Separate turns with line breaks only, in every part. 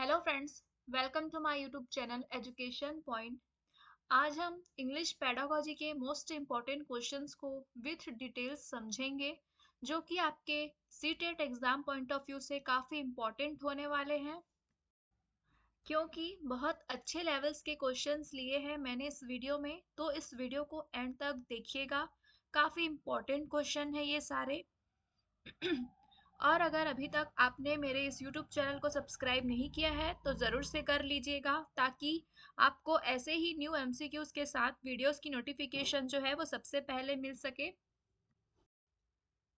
Hello friends, welcome to my YouTube channel Education Point. आज हम English pedagogy के most important questions को with details समझेंगे, जो कि आपके CTET exam point of view से काफ़ी इम्पॉर्टेंट होने वाले हैं, क्योंकि बहुत अच्छे लेवल्स के क्वेश्चंस लिए हैं मैंने इस वीडियो में। तो इस वीडियो को एंड तक देखिएगा, काफ़ी इम्पॉर्टेंट क्वेश्चन है ये सारे। और अगर अभी तक आपने मेरे इस YouTube चैनल को सब्सक्राइब नहीं किया है तो ज़रूर से कर लीजिएगा, ताकि आपको ऐसे ही न्यू MCQs के साथ वीडियोस की नोटिफिकेशन जो है वो सबसे पहले मिल सके।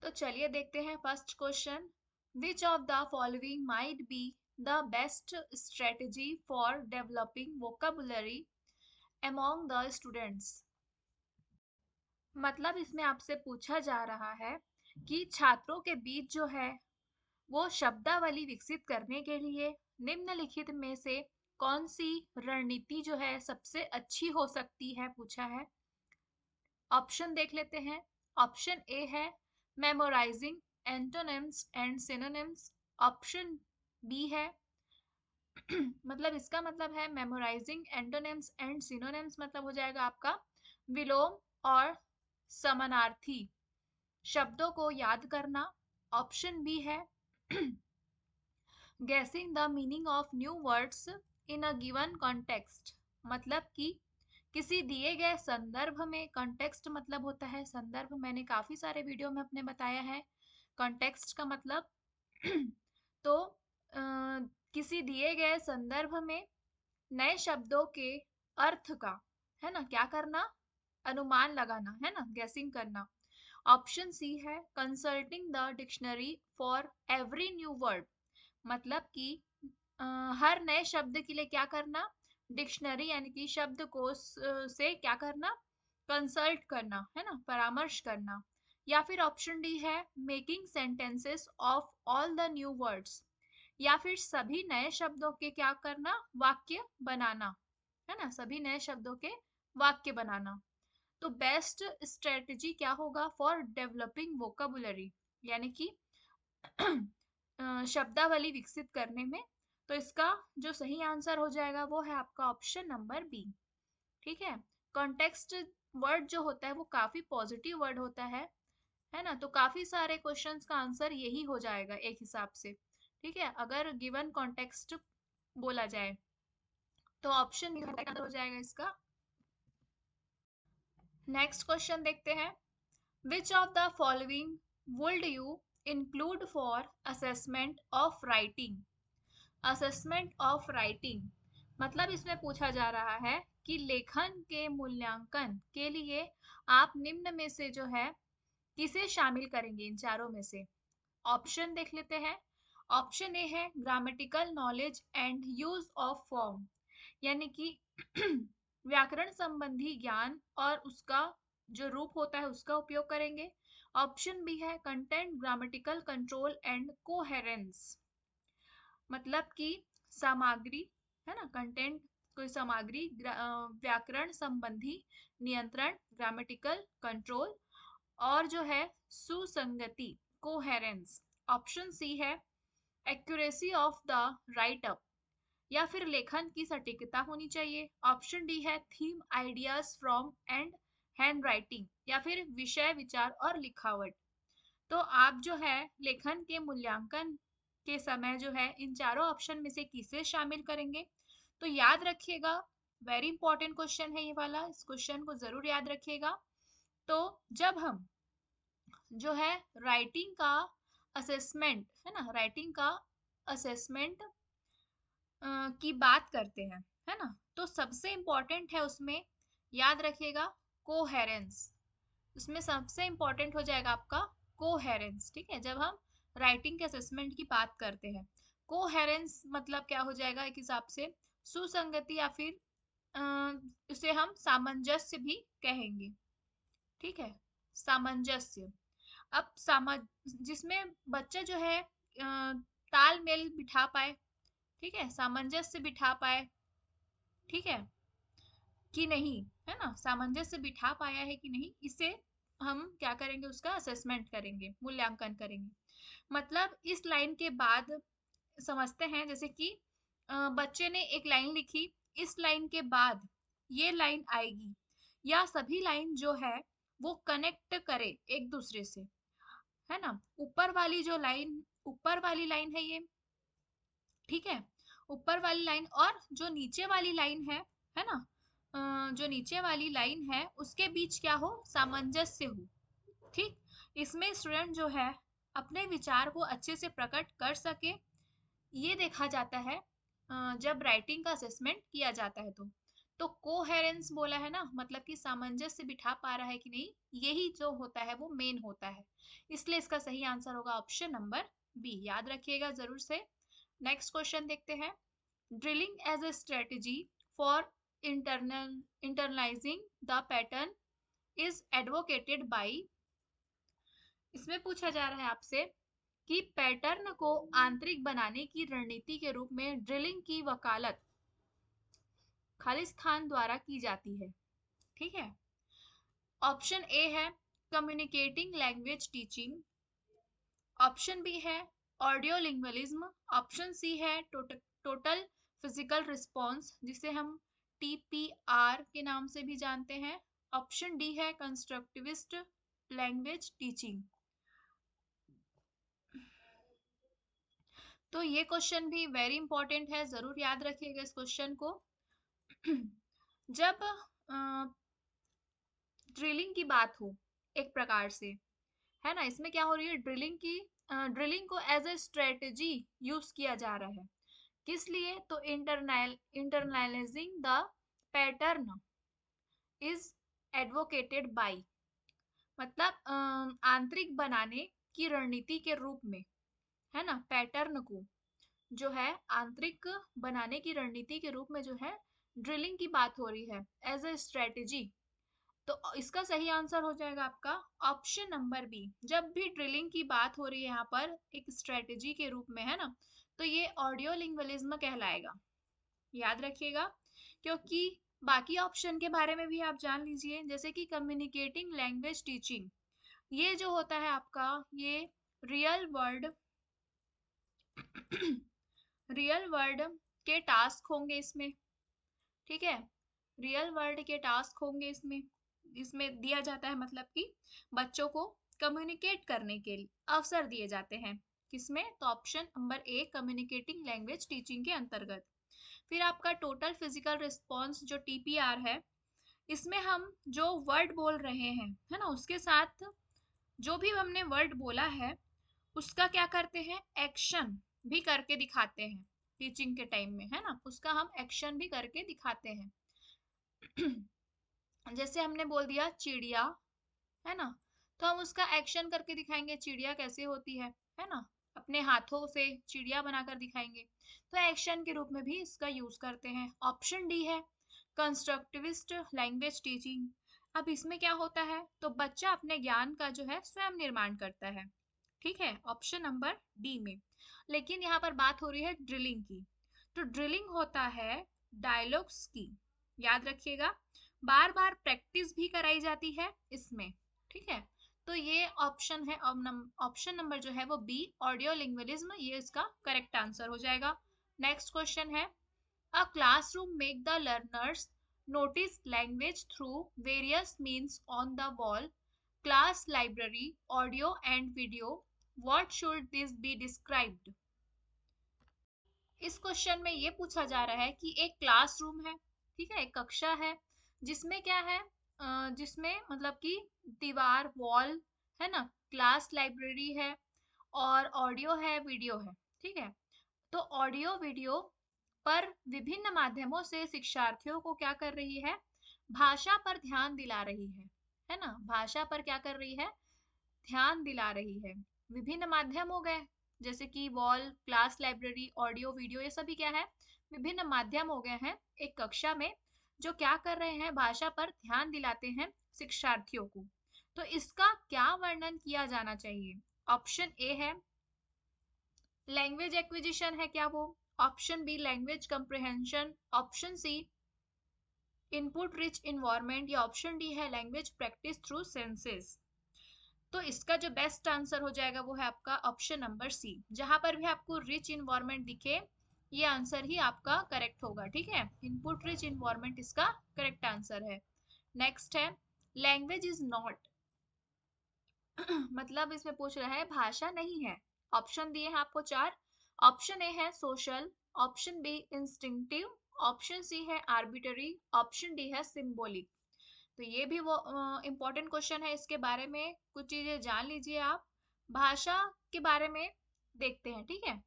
तो चलिए देखते हैं first question. Which of the following might be the best strategy for developing vocabulary among the students. मतलब इसमें आपसे पूछा जा रहा है कि छात्रों के बीच जो है वो शब्दावली विकसित करने के लिए निम्नलिखित में से कौन सी रणनीति जो है सबसे अच्छी हो सकती है, पूछा है। ऑप्शन देख लेते हैं। ऑप्शन ए है memorising antonyms and synonyms. Option B है मतलब इसका मतलब है मेमोराइजिंग एंटोनिम्स एंड सिनोनिम्स मतलब हो जाएगा आपका विलोम और समानार्थी शब्दों को याद करना। ऑप्शन बी है गेसिंग the meaning of new words in a given context. मतलब कि किसी दिए गए संदर्भ में, कॉन्टेक्स्ट मतलब होता है संदर्भ, मैंने काफी सारे वीडियो में अपने बताया है कॉन्टेक्स्ट का मतलब। तो किसी दिए गए संदर्भ में नए शब्दों के अर्थ का, है ना, क्या करना, अनुमान लगाना, है ना, गेसिंग करना। ऑप्शन सी है consulting the dictionary for every new word. मतलब कि अ, हर नए शब्द के लिए क्या करना, डिक्शनरी यानी कि शब्दकोश से क्या करना, कंसल्ट करना, है ना, परामर्श करना। या फिर ऑप्शन डी है making sentences of all the new words. या फिर सभी नए शब्दों के क्या करना, वाक्य बनाना, है ना, सभी नए शब्दों के वाक्य बनाना। तो बेस्ट स्ट्रेटजी क्या होगा फॉर डेवलपिंग वोकाबुलरी, यानी कि शब्दावली विकसित करने में। तो इसका जो सही आंसर हो जाएगा वो है आपका ऑप्शन नंबर बी। ठीक है। कॉन्टेक्स्ट वर्ड जो होता है वो काफी पॉजिटिव वर्ड होता है ना, तो काफी सारे क्वेश्चंस का आंसर यही हो जाएगा एक हिसाब से। ठीक है, अगर गिवन कॉन्टेक्स्ट बोला जाए तो ऑप्शन आंसर हो जाएगा इसका। नेक्स्ट क्वेश्चन देखते हैं। Which of the following would you include for assessment of writing. Assessment of writing मतलब इसमें पूछा जा रहा है कि लेखन के मूल्यांकन के लिए आप निम्न में से जो है किसे शामिल करेंगे, इन चारों में से। ऑप्शन देख लेते हैं। ऑप्शन ए है grammatical knowledge and use of form, यानी कि व्याकरण संबंधी ज्ञान और उसका जो रूप होता है उसका उपयोग करेंगे। ऑप्शन बी है content grammatical control and coherence, मतलब कि सामग्री, है ना, कंटेंट कोई सामग्री, व्याकरण संबंधी नियंत्रण, ग्रामेटिकल कंट्रोल, और जो है सुसंगति, कोहेरेंस। ऑप्शन सी है accuracy of the right up, या फिर लेखन की सटीकता होनी चाहिए। ऑप्शन डी है theme ideas from and hand writing, या फिर विषय विचार और लिखावट। तो आप जो है लेखन के मूल्यांकन के समय जो है इन चारों ऑप्शन में से किसे शामिल करेंगे। तो याद रखिएगा, वेरी इंपॉर्टेंट क्वेश्चन है ये वाला, इस क्वेश्चन को जरूर याद रखिएगा। तो जब हम जो है राइटिंग का असेसमेंट, है ना, राइटिंग का असेसमेंट की बात करते हैं, है ना, तो सबसे इम्पोर्टेंट है उसमें, याद रखिएगा, कोहेरेंस। उसमें सबसे इम्पोर्टेंट हो जाएगा आपका कोहेरेंस। ठीक है, जब हम राइटिंग के असेसमेंट की बात करते हैं, कोहेरेंस मतलब क्या हो जाएगा एक हिसाब से, सुसंगति, या फिर उसे हम सामंजस्य भी कहेंगे। ठीक है, सामंजस्य। अब जिसमें बच्चा जो है तालमेल बिठा पाए, ठीक है, सामंजस्य बिठा पाए, ठीक है कि नहीं, है ना, सामंजस्य बिठा पाया है कि नहीं, इसे हम क्या करेंगे, उसका असेसमेंट करेंगे, मूल्यांकन करेंगे। मतलब इस लाइन के बाद समझते हैं, जैसे कि बच्चे ने एक लाइन लिखी, इस लाइन के बाद ये लाइन आएगी, या सभी लाइन जो है वो कनेक्ट करे एक दूसरे से, है ना। ऊपर वाली लाइन है ये, ठीक है। ऊपर वाली लाइन और जो नीचे वाली लाइन है ना, जो नीचे वाली लाइन है उसके बीच क्या हो, सामंजस्य हो, ठीक। इसमें स्टूडेंट जो है अपने विचार को अच्छे से प्रकट कर सके, ये देखा जाता है जब राइटिंग का असेसमेंट किया जाता है। तो कोहेरेंस बोला है ना, मतलब कि सामंजस्य बिठा पा रहा है कि नहीं, यही जो होता है वो मेन होता है। इसलिए इसका सही आंसर होगा ऑप्शन नंबर बी, याद रखिएगा जरूर से। नेक्स्ट क्वेश्चन देखते हैं। Drilling as a strategy for internalising the pattern is advocated by. इसमें पूछा जा रहा है आपसे कि पैटर्न को आंतरिक बनाने की रणनीति के रूप में ड्रिलिंग की वकालत खालिस्तान द्वारा की जाती है, ठीक है। ऑप्शन ए है communicating language teaching, option B है ऑडियो लिंग्विज्म, ऑप्शन सी है टोटल फिजिकल रिस्पॉन्स जिसे हम टीपीआर के नाम से भी जानते हैं, ऑप्शन डी है कंस्ट्रक्टिविस्ट लैंग्वेज टीचिंग। तो ये क्वेश्चन भी वेरी इंपॉर्टेंट है, जरूर याद रखिएगा इस क्वेश्चन को। जब ड्रिलिंग की बात हो एक प्रकार से, है ना, इसमें क्या हो रही है, ड्रिलिंग को एज ए स्ट्रेटेजी यूज किया जा रहा है, किस लिए, तो internalising the pattern is advocated by, मतलब आंतरिक बनाने की रणनीति के रूप में, है ना, पैटर्न को जो है आंतरिक बनाने की रणनीति के रूप में जो है ड्रिलिंग की बात हो रही है एज ए स्ट्रेटेजी। तो इसका सही आंसर हो जाएगा आपका ऑप्शन नंबर बी। जब भी ड्रिलिंग की बात हो रही है यहाँ पर एक स्ट्रेटेजी के रूप में, है ना, तो ये ऑडियो लिंग्विज्म कहलाएगा, याद रखिएगा। क्योंकि बाकी ऑप्शन के बारे में भी आप जान लीजिए, जैसे कि कम्युनिकेटिंग लैंग्वेज टीचिंग, ये जो होता है आपका, ये रियल वर्ल्ड रियल वर्ल्ड के टास्क होंगे इसमें, ठीक है। रियल वर्ल्ड के टास्क होंगे इसमें, इसमें दिया जाता है, मतलब कि बच्चों को कम्युनिकेट करने के लिए अवसर दिए जाते हैं, किसमें, तो option number A communicating language teaching के अंतर्गत। फिर आपका टोटल फिजिकल रिस्पॉन्स जो टीपीआर है, इसमें हम जो वर्ड बोल रहे हैं, है ना, उसके साथ जो भी हमने वर्ड बोला है उसका क्या करते हैं, एक्शन भी करके दिखाते हैं टीचिंग के टाइम में, है ना, उसका हम एक्शन भी करके दिखाते हैं। जैसे हमने बोल दिया चिड़िया, है ना, तो हम उसका एक्शन करके दिखाएंगे, चिड़िया कैसे होती है ना, अपने हाथों से चिड़िया बनाकर दिखाएंगे, तो एक्शन के रूप में भी इसका यूज करते हैं। ऑप्शन डी है कंस्ट्रक्टिविस्ट लैंग्वेज टीचिंग। अब इसमें क्या होता है, तो बच्चा अपने ज्ञान का जो है स्वयं निर्माण करता है, ठीक है, ऑप्शन नंबर डी में। लेकिन यहाँ पर बात हो रही है ड्रिलिंग की, तो ड्रिलिंग होता है डायलॉग्स की, याद रखिएगा, बार बार प्रैक्टिस भी कराई जाती है इसमें, ठीक है। तो ये ऑप्शन है, ऑप्शन नंबर जो है वो बी ऑडियो लिंग्विज्म, ये इसका करेक्ट आंसर हो जाएगा। नेक्स्ट क्वेश्चन है a classroom make the learners notice language through various means on the wall, class library, audio and video. What should this be described? इस question में ये पूछा जा रहा है कि एक क्लासरूम है, ठीक है, एक कक्षा है, जिसमें क्या है, जिसमें मतलब कि दीवार वॉल, है ना, क्लास लाइब्रेरी है और ऑडियो है, वीडियो है, ठीक है। तो ऑडियो वीडियो पर विभिन्न माध्यमों से शिक्षार्थियों को क्या कर रही है, भाषा पर ध्यान दिला रही है ना, भाषा पर क्या कर रही है, ध्यान दिला रही है। विभिन्न माध्यम हो गए, जैसे कि wall, class library, audio video, ये सभी क्या है, विभिन्न माध्यम हो गए हैं एक कक्षा में, जो क्या कर रहे हैं, भाषा पर ध्यान दिलाते हैं शिक्षार्थियों को। तो इसका क्या वर्णन किया जाना चाहिए, ऑप्शन ए है लैंग्वेज एक्विजिशन है क्या वो, option B language comprehension, option C input rich environment, या ऑप्शन डी है लैंग्वेज प्रैक्टिस थ्रू सेंसेस। तो इसका जो बेस्ट आंसर हो जाएगा वो है आपका ऑप्शन नंबर सी, जहां पर भी आपको रिच इन्वायरमेंट दिखे ये आंसर ही आपका करेक्ट होगा, ठीक है। इनपुट रिच इन्वायरमेंट इसका करेक्ट आंसर है। नेक्स्ट है लैंग्वेज इज नॉट मतलब इसमें पूछ रहा है भाषा नहीं है। ऑप्शन दिए हैं आपको चार। ऑप्शन ए है social, option B instinctive, option C है आर्बिटरी, ऑप्शन डी है सिंबॉलिक। तो ये भी वो इम्पोर्टेंट क्वेश्चन है, इसके बारे में कुछ चीजें जान लीजिए आप। भाषा के बारे में देखते हैं, ठीक है,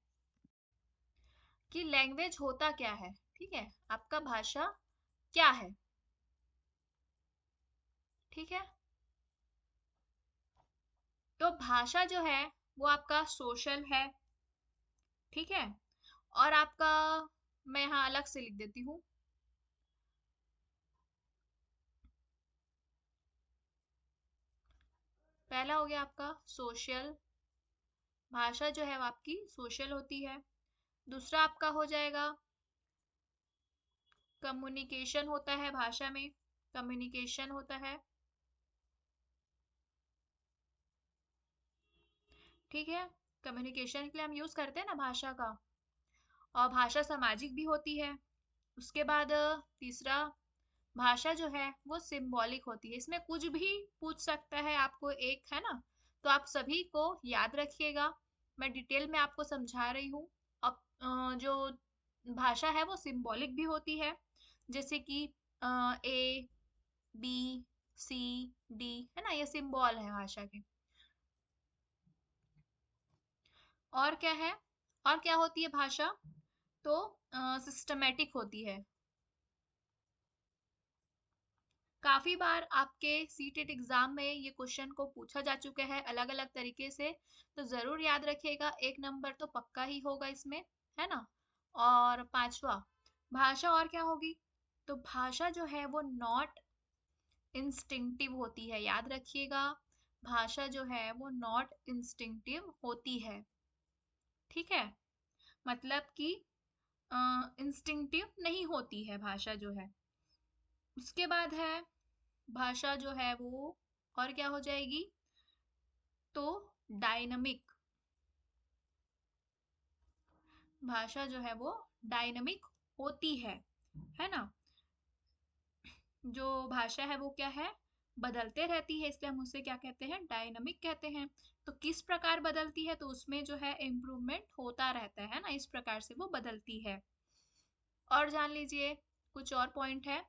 कि लैंग्वेज होता क्या है। ठीक है, आपका भाषा क्या है, ठीक है। तो भाषा जो है वो आपका सोशल है, ठीक है। और आपका, मैं यहाँ अलग से लिख देती हूँ। पहला हो गया आपका सोशल, भाषा जो है वो आपकी सोशल होती है। दूसरा आपका हो जाएगा कम्युनिकेशन होता है, भाषा में कम्युनिकेशन होता है, ठीक है। कम्युनिकेशन के लिए हम यूज करते हैं ना भाषा का। और भाषा सामाजिक भी होती है। उसके बाद तीसरा, भाषा जो है वो सिंबॉलिक होती है। इसमें कुछ भी पूछ सकता है आपको, एक है ना, तो आप सभी को याद रखिएगा। मैं डिटेल में आपको समझा रही हूँ। अब जो भाषा है वो सिंबॉलिक भी होती है, जैसे कि ए, बी, सी, डी, है ना, ये सिंबल है भाषा के। और क्या है, और क्या होती है भाषा, तो सिस्टमेटिक होती है। काफी बार आपके सीटेट एग्जाम में ये क्वेश्चन को पूछा जा चुका है अलग अलग तरीके से, तो जरूर याद रखिएगा, एक नंबर तो पक्का ही होगा इसमें, है ना। और पांचवा, भाषा और क्या होगी, तो भाषा जो है वो नॉट इंस्टिंक्टिव होती है, याद रखिएगा। भाषा जो है वो नॉट इंस्टिंक्टिव होती है, ठीक है। मतलब कि इंस्टिंक्टिव नहीं होती है भाषा जो है। उसके बाद है भाषा जो है वो और क्या हो जाएगी, तो डायनामिक, भाषा जो है वो डायनामिक होती है ना। जो भाषा है वो क्या है, बदलते रहती है, इसलिए हम उसे क्या कहते हैं, डायनामिक कहते हैं। तो किस प्रकार बदलती है, तो उसमें जो है इम्प्रूवमेंट होता रहता है ना, इस प्रकार से वो बदलती है। और जान लीजिए कुछ और पॉइंट है,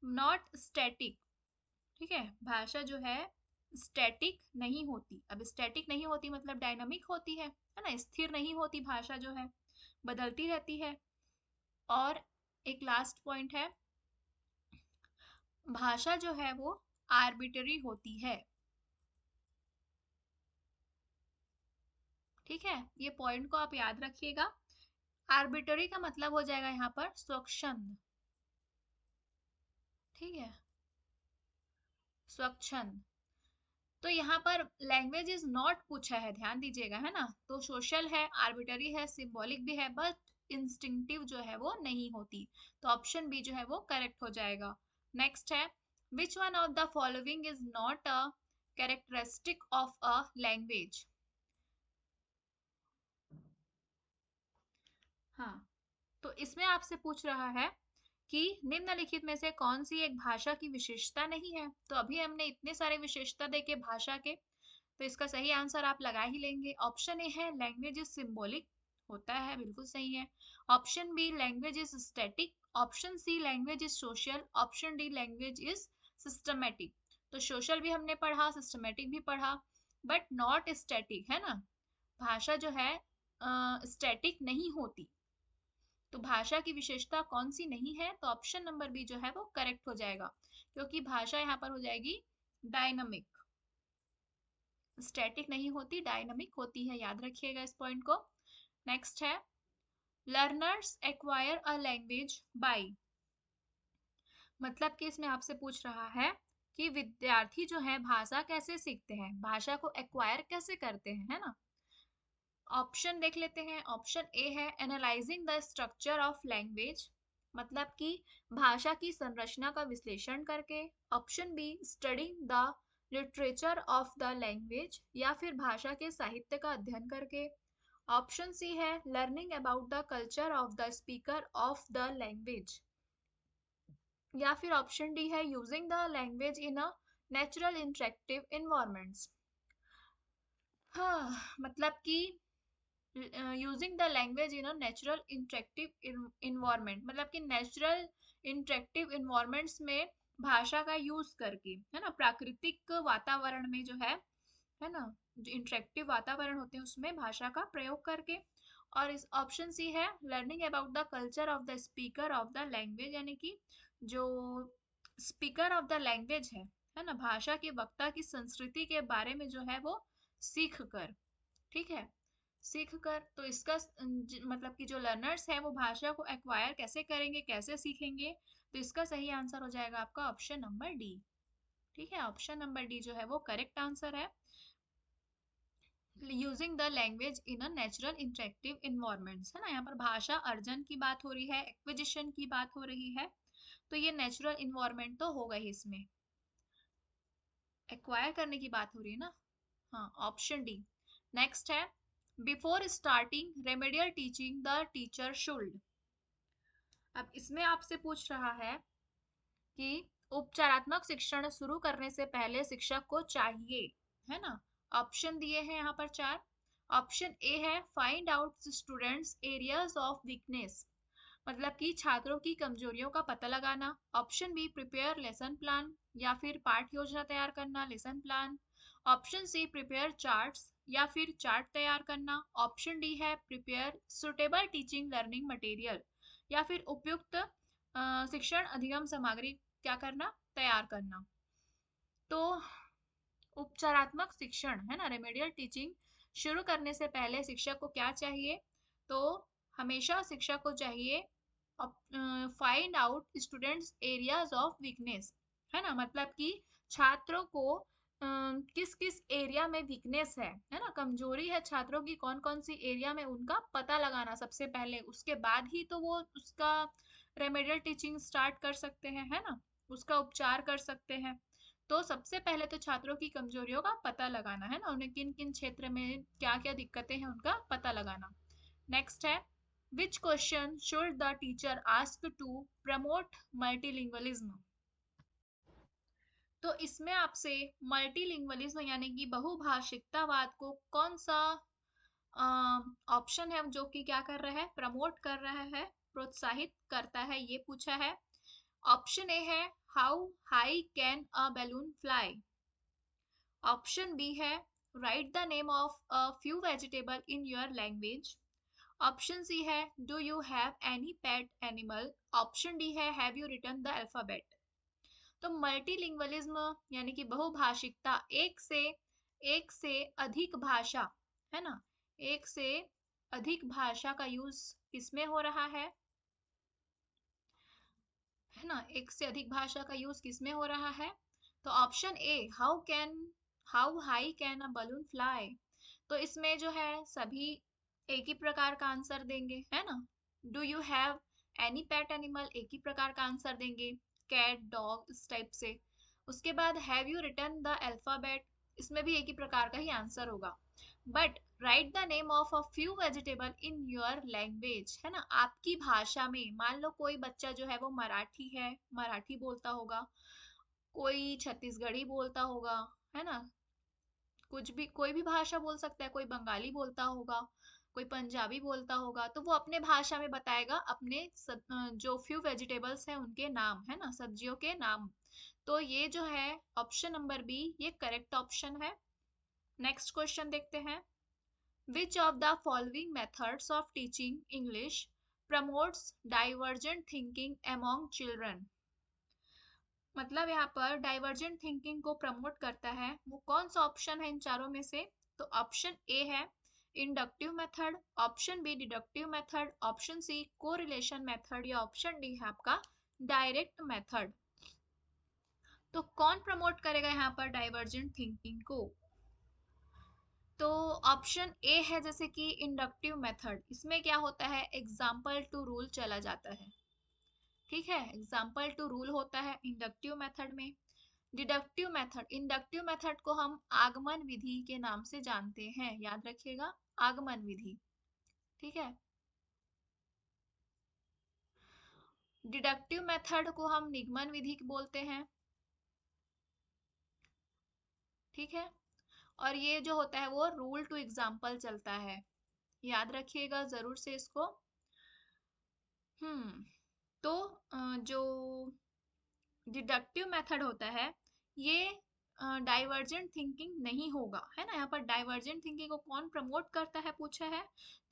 नॉट स्टैटिक, ठीक है। भाषा जो है स्टैटिक नहीं होती। अब स्टैटिक नहीं होती मतलब डायनामिक होती है ना, स्थिर नहीं होती भाषा जो है, बदलती रहती है। और एक लास्ट पॉइंट है, भाषा जो है वो आर्बिटरी होती है, ठीक है। ये पॉइंट को आप याद रखिएगा। आर्बिटरी का मतलब हो जाएगा यहाँ पर स्वच्छंद, ठीक है, स्वच्छंद। तो यहाँ पर लैंग्वेज इज नॉट पूछा है, ध्यान दीजिएगा, है ना। तो सोशल है, आर्बिटरी है, सिंबॉलिक भी है, बट इंस्टिंक्टिव जो है वो नहीं होती। तो ऑप्शन बी जो है वो करेक्ट हो जाएगा। नेक्स्ट है, which one of the following is not a characteristic of a language. हाँ, तो इसमें आपसे पूछ रहा है कि निम्नलिखित में से कौन सी एक भाषा की विशेषता नहीं है। तो अभी हमने इतने सारे विशेषता देखे भाषा के, तो इसका सही आंसर आप लगा ही लेंगे। ऑप्शन ए है लैंग्वेज इज सिंबॉलिक, होता है, बिल्कुल सही है। Option B language is static, option C language is social, option D language is systematic. तो सोशल भी हमने पढ़ा, सिस्टमेटिक भी पढ़ा, बट नॉट स्टैटिक, है ना। भाषा जो है स्टैटिक नहीं होती। तो भाषा की विशेषता कौन सी नहीं है, तो ऑप्शन नंबर बी जो है वो करेक्ट हो जाएगा, क्योंकि भाषा यहाँ पर हो जाएगी डायनामिक, स्टैटिक नहीं होती, डायनामिक होती है, याद रखिएगा इस पॉइंट को। नेक्स्ट है, learners acquire a language by, मतलब कि इसमें आपसे पूछ रहा है कि विद्यार्थी जो है भाषा कैसे सीखते हैं, भाषा को एक्वायर कैसे करते हैं, है ना। ऑप्शन देख लेते हैं। ऑप्शन ए है analysing the structure of language, मतलब कि भाषा की संरचना का विश्लेषण करके। Option be studying the literature of the language, या फिर भाषा के साहित्य का अध्ययन करके। ऑप्शन सी है learning about the culture of the speaker of the language, या फिर ऑप्शन डी है using the language in a natural interactive environments. हाँ, मतलब कि using the language in a natural interactive environment, मतलब कि नेचुरल इंटरेक्टिव इन्वायरमेंट्स में भाषा का यूज करके, है ना, प्राकृतिक वातावरण में जो है ना, जो इंटरेक्टिव वातावरण होते हैं उसमें भाषा का प्रयोग करके। और इस ऑप्शन सी है learning about the culture of the speaker of the language, यानी कि जो स्पीकर ऑफ द लैंग्वेज है ना, भाषा के वक्ता की संस्कृति के बारे में जो है वो सीख कर, ठीक है, सीख कर। तो इसका मतलब कि जो लर्नर्स है वो भाषा को एक्वायर कैसे करेंगे, कैसे सीखेंगे, तो इसका सही आंसर हो जाएगा आपका ऑप्शन नंबर डी। ठीक है, ऑप्शन नंबर डी जो है वो करेक्ट आंसर है, using the language in a natural interactive environments, है ना, यहाँ पर भाषा अर्जन की बात हो रही है, एक्विजिशन की बात हो रही है, तो ये नेचुरल इन्वायरमेंट तो होगा ही, इसमें एक्वायर करने की बात हो रही है ना। हाँ, ऑप्शन डी। नेक्स्ट है before starting remedial teaching the teacher should. अब इसमें आपसे पूछ रहा है कि उपचारात्मक शिक्षण शुरू करने से पहले शिक्षक को चाहिए, है ना। ऑप्शन दिए हैं यहाँ पर चार। ऑप्शन ए है find out students areas of weakness, मतलब कि छात्रों की कमजोरियों का पता लगाना। Option B prepare lesson plan, या फिर पाठ योजना तैयार करना, lesson plan. Option C prepare charts, या फिर चार्ट तैयार करना। ऑप्शन डी है prepare suitable teaching learning material, या फिर उपयुक्त शिक्षण अधिगम सामग्री क्या करना, तैयार करना। तो उपचारात्मक शिक्षण, है ना, रेमेडियल टीचिंग शुरू करने से पहले शिक्षक को क्या चाहिए, तो हमेशा शिक्षक को चाहिए find out students areas of weakness, है ना, मतलब कि छात्रों को किस किस एरिया में वीकनेस है ना, कमजोरी है छात्रों की कौन कौन सी एरिया में, उनका पता लगाना सबसे पहले, उसके बाद ही तो वो उसका रेमेडियल टीचिंग स्टार्ट कर सकते हैं, है ना, उसका उपचार कर सकते हैं। तो सबसे पहले तो छात्रों की कमजोरियों का पता लगाना, है ना, उन्हें किन किन क्षेत्र में क्या क्या दिक्कतें हैं उनका पता लगाना। नेक्स्ट है which question should the teacher ask to promote multilingualism. तो इसमें आपसे मल्टीलिंगुअलिज्म यानी कि बहुभाषिकतावाद को कौन सा ऑप्शन है जो कि क्या कर रहा है, प्रमोट कर रहा है, प्रोत्साहित करता है, ये पूछा है। ऑप्शन ए है how high can a balloon fly. Option B है write the name of a few vegetable in your language. Option C है do you have any pet animal. Option D है have you written the alphabet. तो multilingualism यानी कि बहुभाषिकता, एक से अधिक भाषा, है ना, एक से अधिक भाषा का यूज किसमें हो रहा है ना, एक से अधिक भाषा का यूज किसमें हो रहा है। तो option A how high can a balloon fly, तो इसमें जो है सभी एक ही प्रकार का आंसर देंगे, है ना। Do you have any pet animal, एक ही प्रकार का आंसर देंगे, कैट डॉग इस टाइप से। उसके बाद have you written the alphabet, इसमें भी एक ही प्रकार का ही आंसर होगा। But write the name of a few vegetable in your language, है ना, आपकी भाषा में। मान लो कोई बच्चा जो है वो मराठी है, मराठी बोलता होगा, कोई छत्तीसगढ़ी बोलता होगा, है ना, कुछ भी कोई भी भाषा बोल सकता है, कोई बंगाली बोलता होगा, कोई पंजाबी बोलता होगा, तो वो अपने भाषा में बताएगा अपने जो फ्यू वेजिटेबल्स हैं उनके नाम, है ना, सब्जियों के नाम। तो ये जो है ऑप्शन नंबर बी, ये करेक्ट ऑप्शन है। नेक्स्ट क्वेश्चन देखते हैं which of the following methods of teaching English promotes divergent thinking among children। मतलब यहाँ पर डाइवर्जेंट थिंकिंग को प्रमोट करता है, वो कौन सा ऑप्शन है इन चारों में से। तो ऑप्शन ए है inductive method, option B deductive method, option C correlation method, या ऑप्शन डी है आपका डायरेक्ट मेथड। तो कौन प्रमोट करेगा यहाँ पर डाइवर्जेंट थिंकिंग को। तो ऑप्शन ए है जैसे कि इंडक्टिव मेथड, इसमें क्या होता है एग्जाम्पल टू रूल चला जाता है, ठीक है, एग्जाम्पल टू रूल होता है इंडक्टिव मेथड में। डिडक्टिव मेथड, इंडक्टिव मेथड को हम आगमन विधि के नाम से जानते हैं, याद रखिएगा, आगमन विधि। ठीक है। डिडक्टिव मेथड को हम निगमन विधि बोलते हैं। ठीक है। और ये जो होता है वो रूल टू एग्जाम्पल चलता है, याद रखिएगा जरूर से इसको। तो जो डिडक्टिव मेथड होता है ये डाइवर्जेंट थिंकिंग नहीं होगा, है ना। यहाँ पर डाइवर्जेंट थिंकिंग को कौन प्रमोट करता है पूछा है,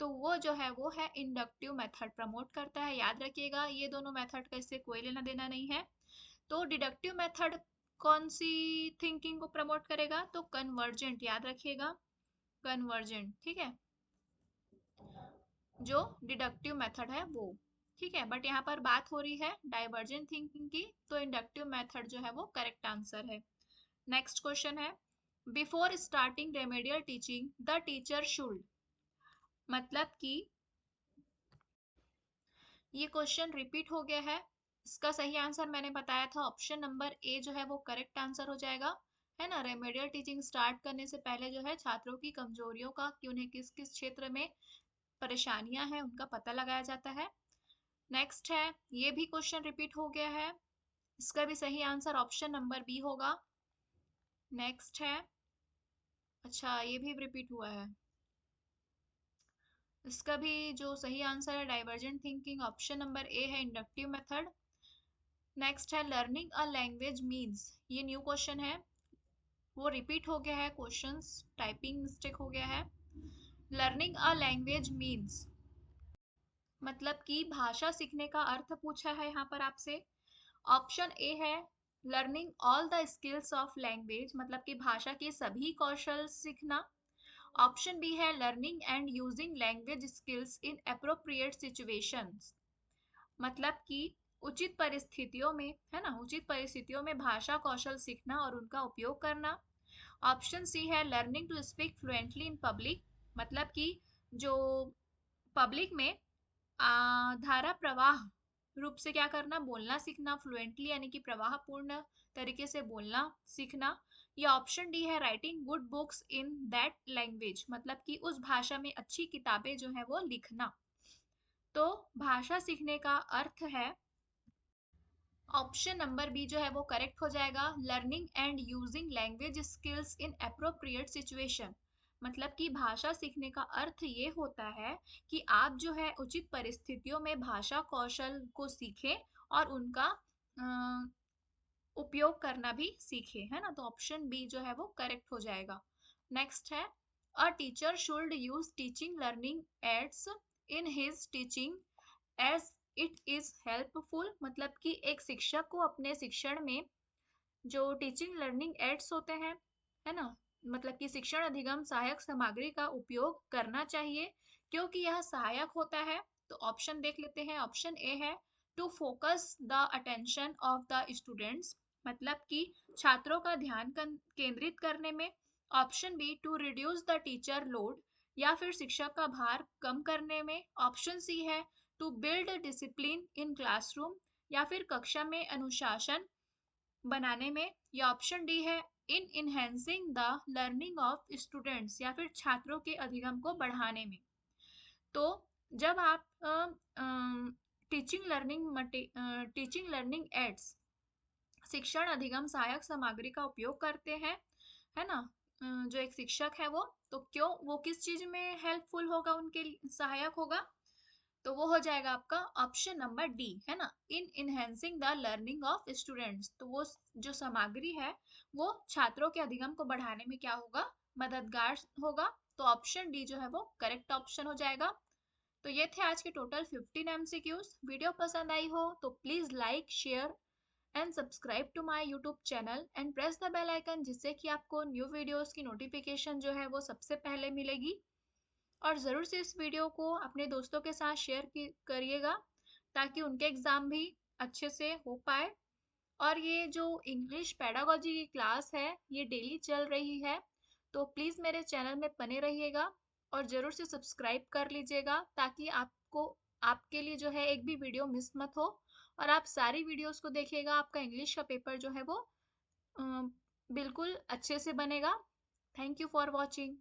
तो वो जो है वो है इंडक्टिव मेथड प्रमोट करता है। याद रखिएगा ये दोनों मेथड का इससे कोई लेना देना नहीं है। तो डिडक्टिव मेथड कौन सी थिंकिंग को प्रमोट करेगा, तो कन्वर्जेंट, याद रखिएगा कन्वर्जेंट। ठीक है, जो डिडक्टिव मेथड है वो। ठीक है, बट यहाँ पर बात हो रही है डाइवर्जेंट थिंकिंग की, तो इंडक्टिव मेथड जो है वो करेक्ट आंसर है। नेक्स्ट क्वेश्चन है, before starting remedial teaching the teacher should, मतलब कि ये क्वेश्चन रिपीट हो गया है। इसका सही आंसर मैंने बताया था, ऑप्शन नंबर ए जो है वो करेक्ट आंसर हो जाएगा, है ना। रेमेडियल टीचिंग स्टार्ट करने से पहले जो है छात्रों की कमजोरियों का, कि उन्हें किस किस क्षेत्र में परेशानियां हैं उनका पता लगाया जाता है। नेक्स्ट है, ये भी क्वेश्चन रिपीट हो गया है, इसका भी सही आंसर ऑप्शन नंबर बी होगा। नेक्स्ट है, अच्छा ये भी रिपीट हुआ है, इसका भी जो सही आंसर है divergent thinking, option number A है इंडक्टिव मेथड। नेक्स्ट है, लर्निंग अ लैंग्वेज मीन्स, ये न्यू क्वेश्चन है, वो रिपीट हो गया है, क्वेश्चंस टाइपिंग मिस्टेक हो गया है। लर्निंग अ लैंग्वेज मीन्स मतलब कि भाषा सीखने का अर्थ पूछा है यहाँ पर आपसे। ऑप्शन ए है learning all the skills of language, मतलब कि भाषा के सभी कौशल सीखना। ऑप्शन बी है learning and using language skills in appropriate situations, मतलब कि उचित परिस्थितियों में, है ना, उचित परिस्थितियों में भाषा कौशल सीखना और उनका उपयोग करना। ऑप्शन सी है learning to speak fluently in public, मतलब कि जो पब्लिक में धारा प्रवाह रूप से क्या करना, बोलना सीखना फ्लुएंटली, यानी कि प्रवाह पूर्ण तरीके से बोलना सीखना। या ऑप्शन डी है writing good books in that language, मतलब कि उस भाषा में अच्छी किताबें जो है वो लिखना। तो भाषा सीखने का अर्थ है, ऑप्शन नंबर बी जो है वो करेक्ट हो जाएगा, learning and using language skills in appropriate situation, मतलब कि भाषा सीखने का अर्थ ये होता है कि आप जो है उचित परिस्थितियों में भाषा कौशल को सीखें और उनका उपयोग करना भी सीखे, है ना। तो ऑप्शन बी जो है वो करेक्ट हो जाएगा। नेक्स्ट है, a teacher should use teaching learning aids in his teaching as it is helpful, मतलब कि एक शिक्षक को अपने शिक्षण में जो टीचिंग लर्निंग एड्स होते हैं, है ना, मतलब कि शिक्षण अधिगम सहायक सामग्री का उपयोग करना चाहिए क्योंकि यह सहायक होता है। तो ऑप्शन देख लेते हैं, ऑप्शन ए है to focus the attention of the students, मतलब कि छात्रों का ध्यान केंद्रित करने में। Option B to reduce the teacher load, या फिर शिक्षक का भार कम करने में। ऑप्शन सी है to build discipline in classroom, या फिर कक्षा में अनुशासन बनाने में। या ऑप्शन डी है in enhancing the learning of students, या फिर छात्रों के अधिगम को बढ़ाने में। तो जब आप टीचिंग लर्निंग एड्स शिक्षण अधिगम सहायक सामग्री का उपयोग करते हैं, है ना, जो एक शिक्षक है वो, तो क्यों वो किस चीज में हेल्पफुल होगा, उनके सहायक होगा, तो वो हो जाएगा आपका ऑप्शन नंबर डी, है ना, in enhancing the learning of students. तो वो जो सामग्री है वो छात्रों के अधिगम को बढ़ाने में क्या होगा, मददगार होगा। तो ऑप्शन डी जो है वो करेक्ट ऑप्शन हो जाएगा। तो ये थे आज के टोटल 15 एमसीक्यूज। वीडियो पसंद आई हो तो please like share and subscribe to my YouTube channel and press the bell icon, जिससे कि आपको न्यू वीडियोस की नोटिफिकेशन जो है वो सबसे पहले मिलेगी। और ज़रूर से इस वीडियो को अपने दोस्तों के साथ शेयर करिएगा ताकि उनके एग्ज़ाम भी अच्छे से हो पाए। और ये जो इंग्लिश पेडागोजी की क्लास है ये डेली चल रही है, तो प्लीज़ मेरे चैनल में बने रहिएगा और ज़रूर से सब्सक्राइब कर लीजिएगा ताकि आपको, आपके लिए जो है एक भी वीडियो मिस मत हो और आप सारी वीडियोस को देखिएगा। आपका इंग्लिश का पेपर जो है वो बिल्कुल अच्छे से बनेगा। Thank you for watching.